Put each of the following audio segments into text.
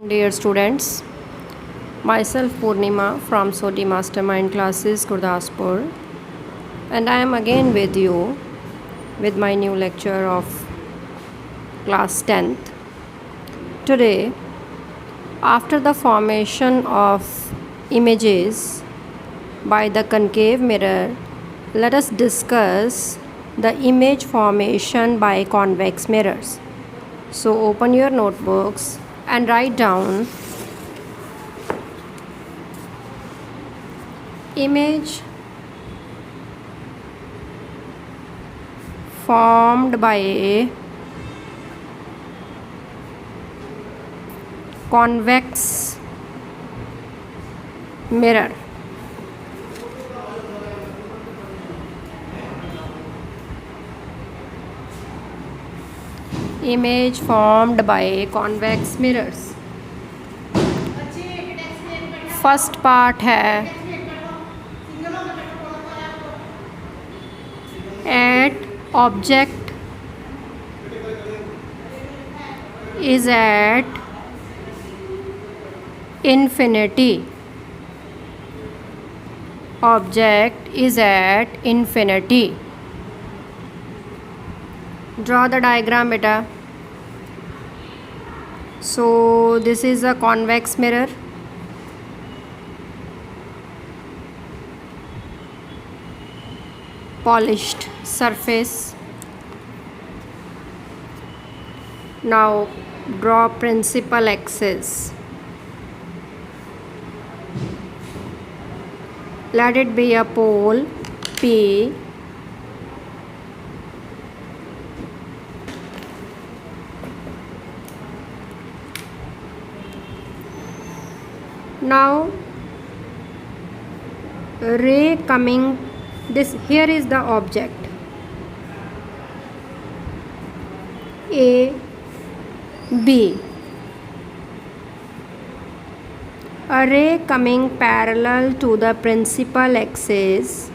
Dear students, myself Purnima from Soti Mastermind Classes Gurdaspur, and I am again with you with my new lecture of class 10th. Today, after the formation of images by the concave mirror, let us discuss the image formation by convex mirrors. So, open your notebooks and write down image formed by a convex mirror. Image formed by convex mirrors. First part है at object is at infinity. Object is at infinity. Draw the diagram, beta. So this is a convex mirror. Polished surface. Now draw principal axis. Let it be a pole P. Now ray coming, this here is the object A B. A ray coming parallel to the principal axis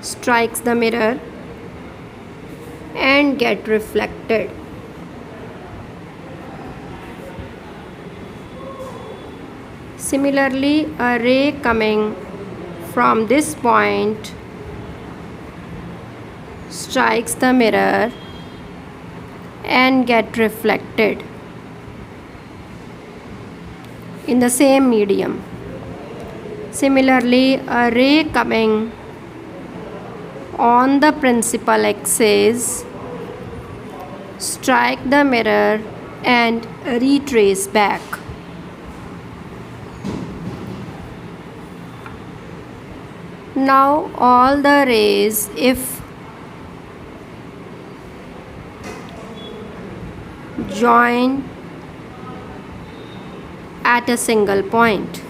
strikes the mirror and get reflected. Similarly, a ray coming from this point strikes the mirror and get reflected in the same medium. Similarly, a ray coming on the principal axis strike the mirror and retrace back. Now all the rays, if join at a single point,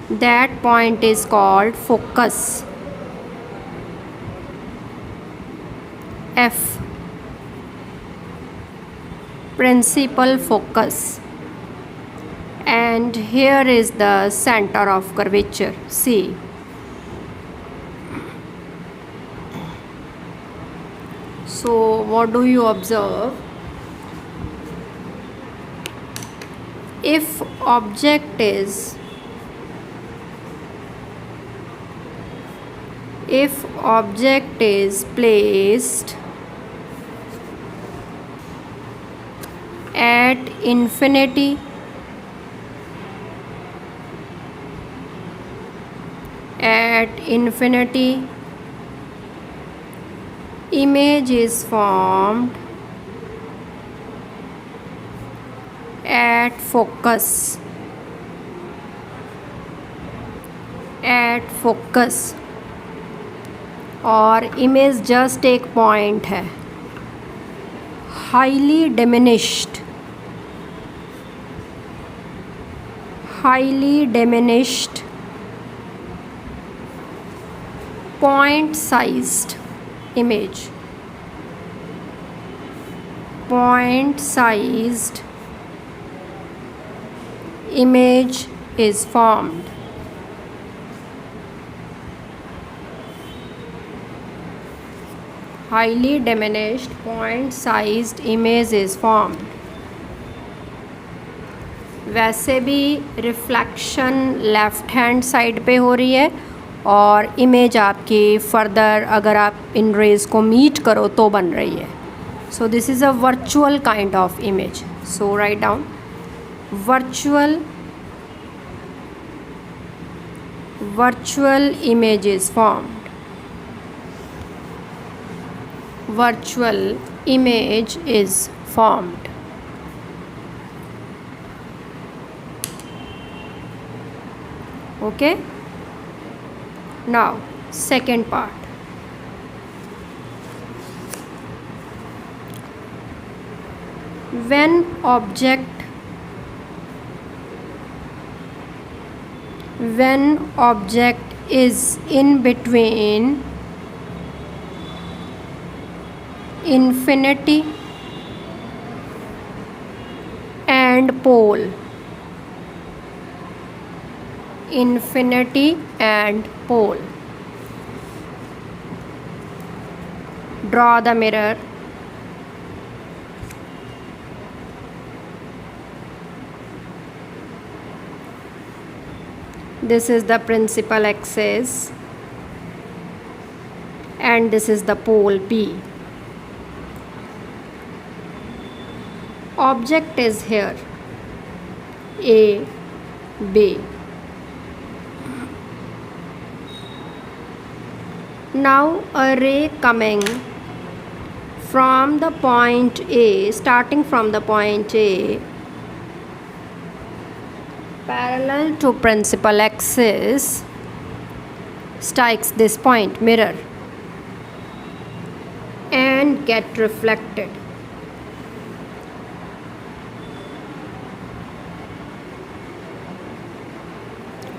that point is called focus. F, principal focus, and here is the center of curvature C. So what do you observe? If object is placed at infinity, image is formed at focus. और image just एक point है. Highly diminished point sized image. Point sized image is formed. Highly diminished point sized image is formed. वैसे भी reflection left hand side पे हो रही है और इमेज आपकी फर्दर अगर आप इन रेज को मीट करो तो बन रही है. So this is a virtual kind of image. So write down virtual image is formed. Virtual image is formed. Okay, now second part. When object is in between infinity and pole, draw the mirror. This is the principal axis and this is the pole P. Object is here A, B. Now a ray coming from the point A, starting from the point A, parallel to principal axis, strikes this point mirror and get reflected.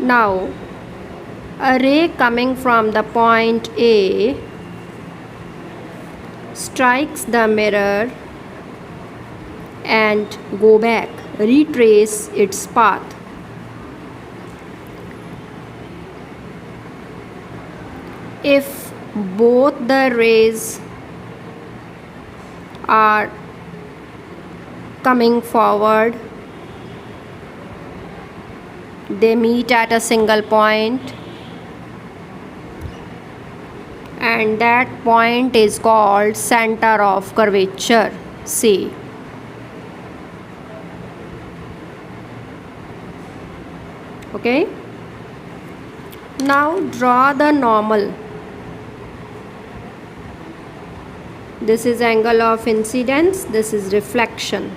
Now a ray coming from the point A strikes the mirror and go back, retrace its path. If both the rays are coming forward, they meet at a single point and that point is called center of curvature C. Okay, now draw the normal. This is angle of incidence, this is reflection.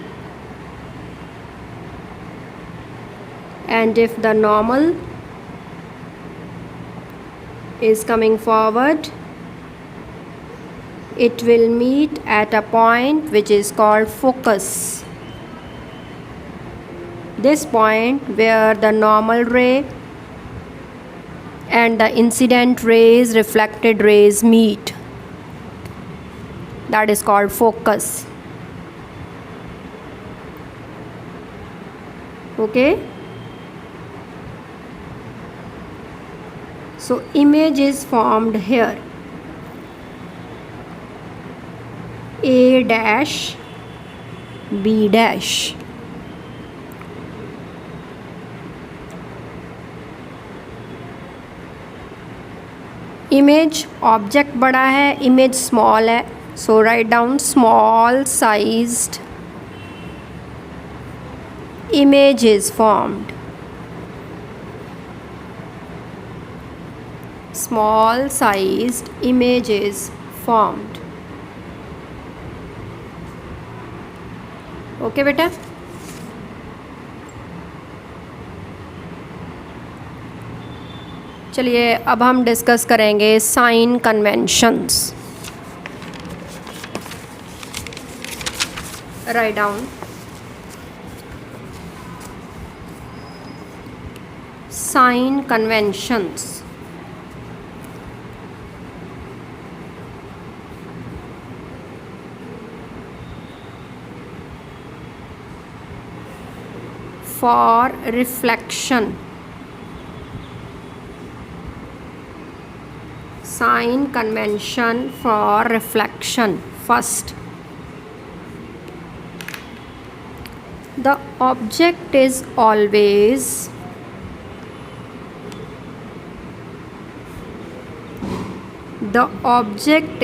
And if the normal is coming forward, it will meet at a point which is called focus. This point where the normal ray and the incident rays, reflected rays meet, that is called focus. Okay, so image is formed here. A dash, B dash. Image object बड़ा है, image small है, so write down small sized image is formed. Small sized image is formed. Okay बेटा, चलिए अब हम discuss करेंगे sign conventions. Right down sign conventions. For reflection, sign convention for reflection. First, The object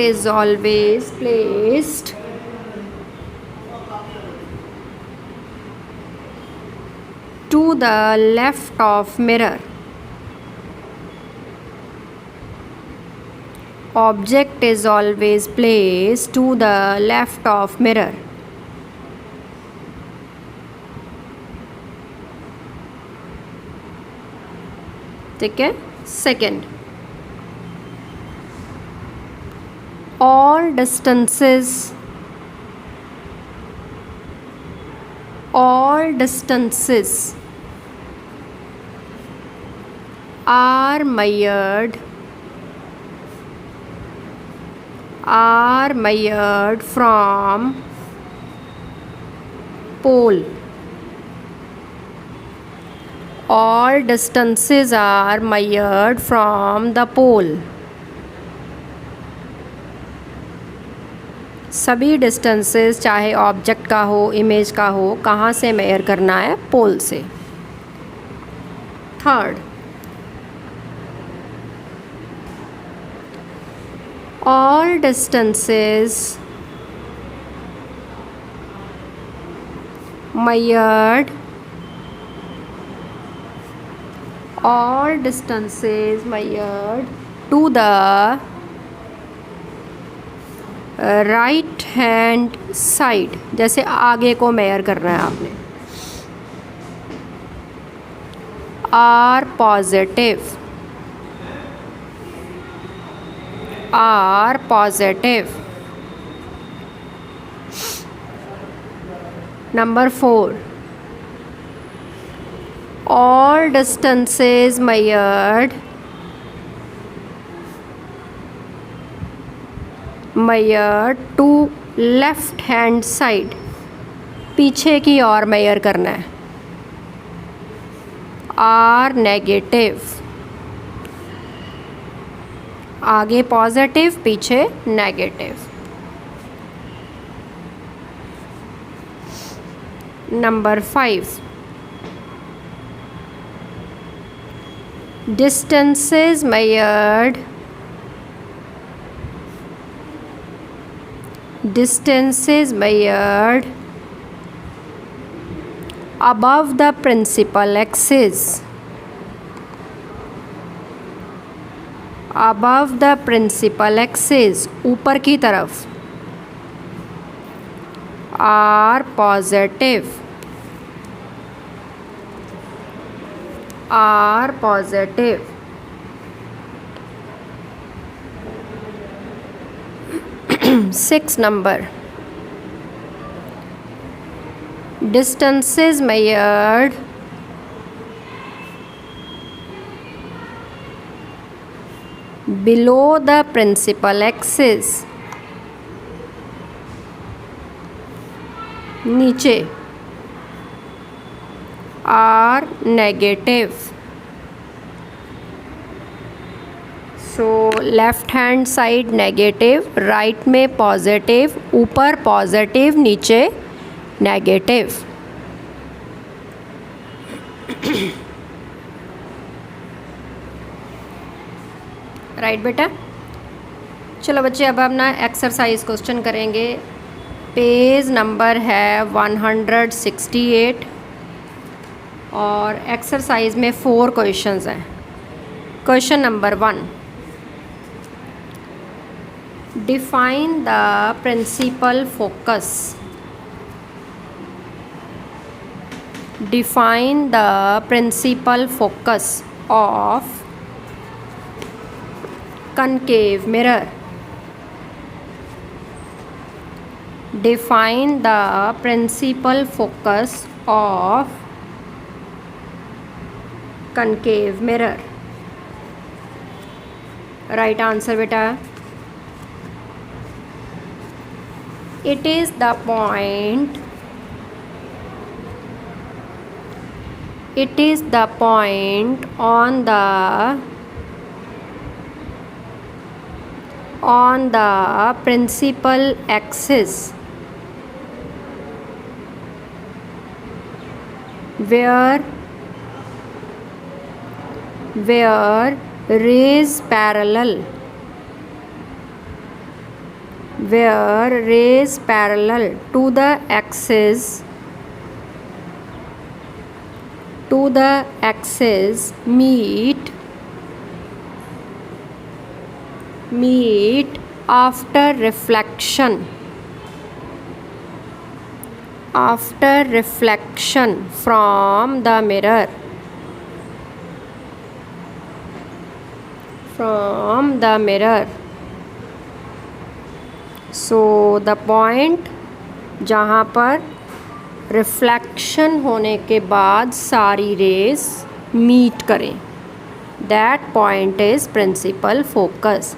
is always placed to the left of mirror. Object is always placed to the left of mirror. ठीक है. Second, all distances are measured from pole. All distances are measured from the pole. सभी distances चाहे object का हो, image का हो, कहाँ से मेजर करना है? पोल से. Third, all distances measured to the right hand side. जैसे आगे को मेजर करना है आपने. Are positive. Number 4, all distances measured to left hand side. पीछे की ओर मेजर करना है. Are negative. आगे पॉजिटिव, पीछे negative. Number 5, distances measured above the principal axis. ऊपर की तरफ. Are positive. Six number, distances measured below the principal axis. नीचे. Are negative. So left hand side negative, right में पॉजिटिव, ऊपर पॉजिटिव, नीचे negative. Right बेटा. चलो बच्चे, अब हम ना एक्सरसाइज क्वेश्चन करेंगे. पेज नंबर है 168 और एक्सरसाइज में 4 क्वेश्चंस हैं. Question number 1, define the principal focus. Define the principal focus of concave mirror. Define the principal focus of concave mirror. Right answer beta. It is the point. It is the point on the principal axis where rays parallel to the axis meet after reflection from the mirror. So the point जहाँ पर reflection होने के बाद सारी rays meet करें, that point is principal focus.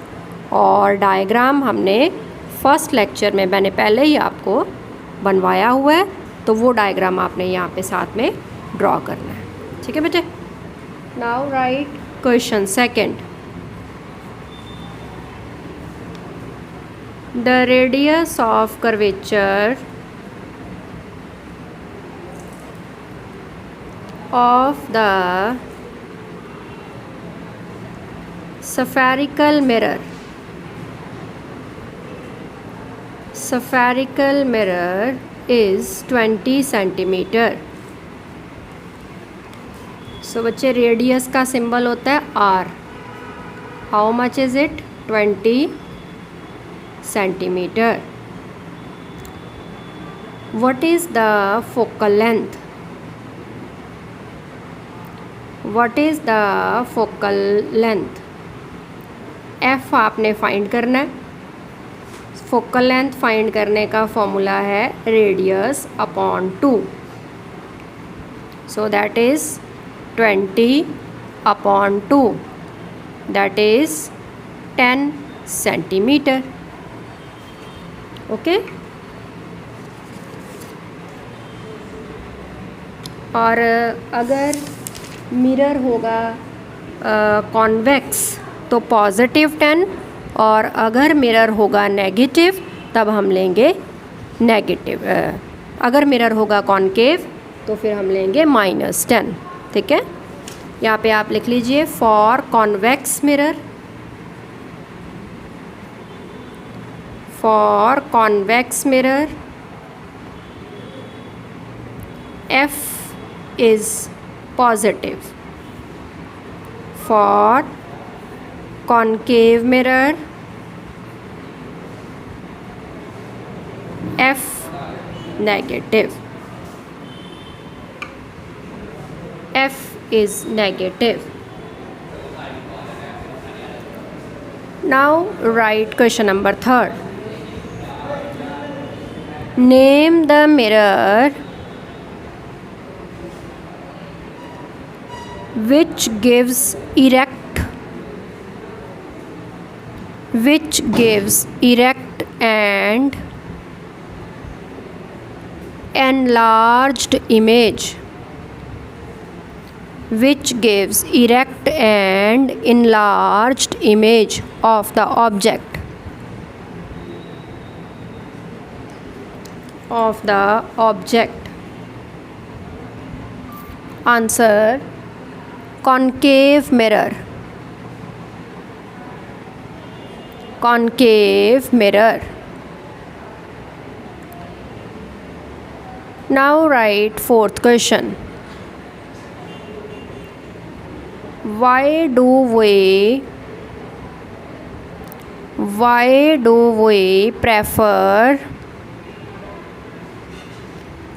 और diagram हमने first lecture में मैंने पहले ही आपको बनवाया हुआ है, तो वो डायग्राम आपने यहाँ पे साथ में ड्रॉ करना है। ठीक है बेटे। Now right question second. The radius of curvature of the spherical mirror is 20 centimeter. So बच्चे रेडियस का सिंबल होता है R. How much is it? 20 centimeter. What is the focal length? F आपने फाइंड करना है। फोकल लेंथ फाइंड करने का formula है radius upon 2। So that is 20 upon 2, that is 10 centimetre. Okay. और अगर मिरर होगा कॉन्वेक्स तो पॉजिटिव 10, और अगर मिरर होगा नेगेटिव तब हम लेंगे नेगेटिव। अगर मिरर होगा कॉन्केव तो फिर हम लेंगे -10। ठीक है। यहाँ पे आप लिख लीजिए for convex mirror, F is positive. For concave mirror, F negative. F is negative. Now write question number 3rd. Name the mirror which gives erect and enlarged image. Of the object. Answer: concave mirror. Now write 4th question. Why do we prefer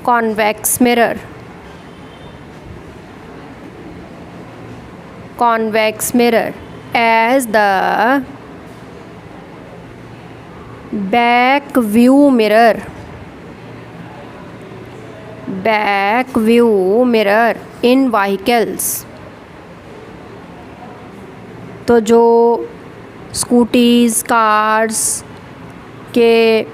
convex mirror? As the back view mirror in vehicles. तो जो scooties, cars के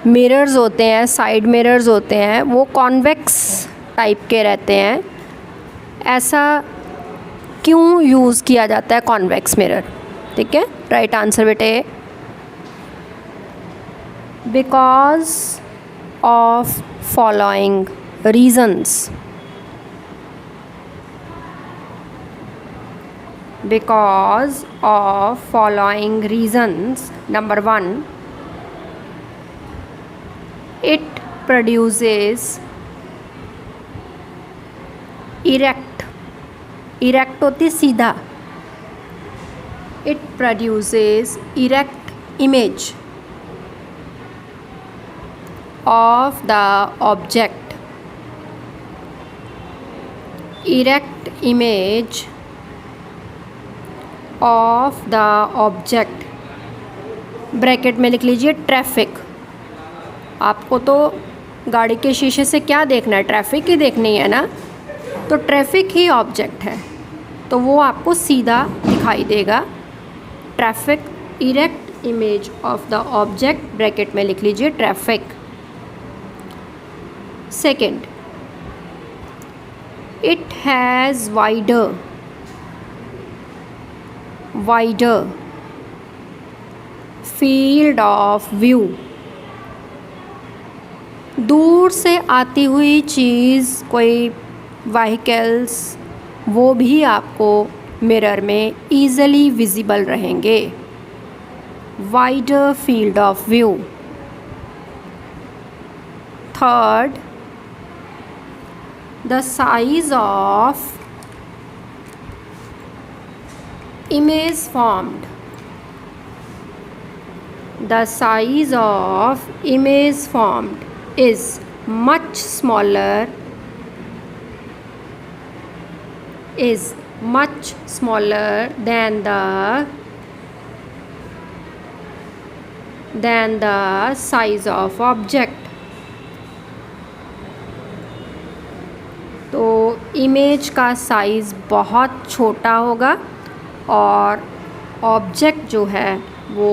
mirrors होते हैं, side mirrors होते हैं, वो convex type के रहते हैं। ऐसा क्यों यूज़ किया जाता है कॉन्वेक्स मिरर? ठीक है। राइट आंसर बेटे, because of following reasons. Because of following reasons. Number 1, it produces erect होती सीधा. It produces erect image of the object. Erect image of the object. Bracket में लिख लीजिए ट्रैफिक. आपको तो गाड़ी के शीशे से क्या देखना है, ट्रैफिक ही देखनी है ना, तो ट्रैफिक ही ऑब्जेक्ट है, तो वो आपको सीधा दिखाई देगा. Traffic, erect image of the object, bracket में लिख लीजिए traffic. Second, it has wider field of view. दूर से आती हुई चीज़, कोई व्हीकल्स, वो भी आपको मिरर में ईज़िली विजिबल रहेंगे. Wider field of view. Third, the size of image formed. The size of image formed is much smaller than the size of object. तो इमेज का साइज़ बहुत छोटा होगा और ऑब्जेक्ट जो है वो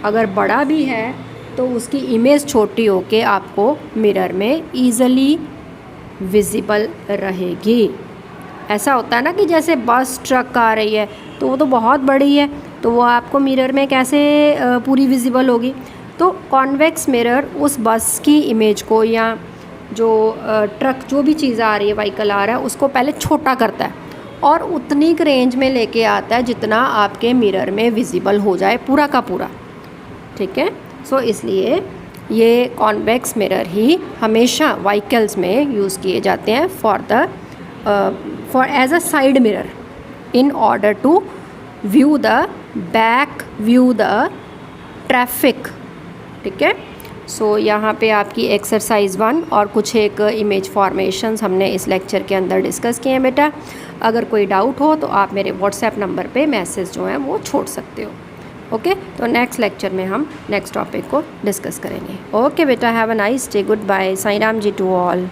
अगर बड़ा भी है तो उसकी इमेज छोटी होके आपको मिरर में ईज़िली विजिबल रहेगी. ऐसा होता है ना कि जैसे बस ट्रक आ रही है तो वो तो बहुत बड़ी है, तो वो आपको मिरर में कैसे पूरी विजिबल होगी. तो कॉन्वेक्स मिरर उस बस की इमेज को या जो ट्रक, जो भी चीज़ आ रही है, व्हीकल आ रहा है, उसको पहले छोटा करता है और उतनी रेंज में लेके आता है जितना आपके मिरर में विजिबल हो जाए पूरा का पूरा. ठीक है. सो इसलिए ये कॉन्वेक्स मिरर ही हमेशा व्हीकल्स में यूज़ किए जाते हैं for as a side mirror in order to view the traffic. ठीक है. सो यहाँ पे आपकी एक्सरसाइज 1 और कुछ एक इमेज फॉर्मेशंस हमने इस लेक्चर के अंदर डिस्कस किए हैं बेटा. अगर कोई डाउट हो तो आप मेरे व्हाट्सएप नंबर पे मैसेज जो हैं वो छोड़ सकते हो. ओके. तो नेक्स्ट लेक्चर में हम नेक्स्ट टॉपिक को डिस्कस करेंगे. ओके बेटा, have a nice day. Goodbye. Sai Ram ji to all.